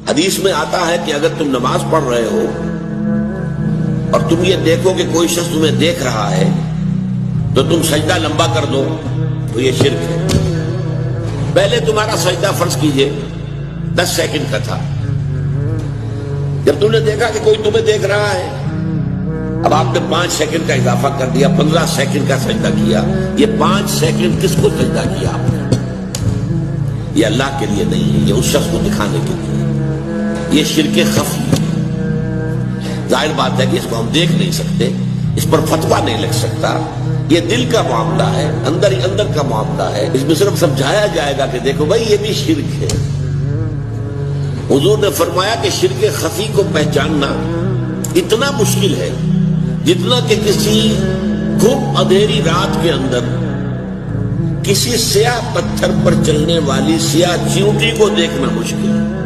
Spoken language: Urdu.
حدیث میں آتا ہے کہ اگر تم نماز پڑھ رہے ہو اور تم یہ دیکھو کہ کوئی شخص تمہیں دیکھ رہا ہے تو تم سجدہ لمبا کر دو تو یہ شرک ہے۔ پہلے تمہارا سجدہ فرض کیجئے 10 سیکنڈ کا تھا، جب تم نے دیکھا کہ کوئی تمہیں دیکھ رہا ہے اب آپ نے 5 سیکنڈ کا اضافہ کر دیا، 15 سیکنڈ کا سجدہ کیا۔ یہ 5 سیکنڈ کس کو سجدہ کیا آپ نے؟ یہ اللہ کے لیے نہیں ہے، یہ اس شخص کو دکھانے کے لیے، یہ شرک خفی ہے۔ ظاہر بات ہے کہ اس کو ہم دیکھ نہیں سکتے، اس پر فتویٰ نہیں لگ سکتا، یہ دل کا معاملہ ہے، اندر ہی اندر کا معاملہ ہے۔ اس میں صرف سمجھایا جائے گا کہ دیکھو بھائی یہ بھی شرک ہے۔ حضور نے فرمایا کہ شرک خفی کو پہچاننا اتنا مشکل ہے جتنا کہ کسی گھم اندھیری رات کے اندر کسی سیاہ پتھر پر چلنے والی سیاہ چیونٹی کو دیکھنا مشکل ہے۔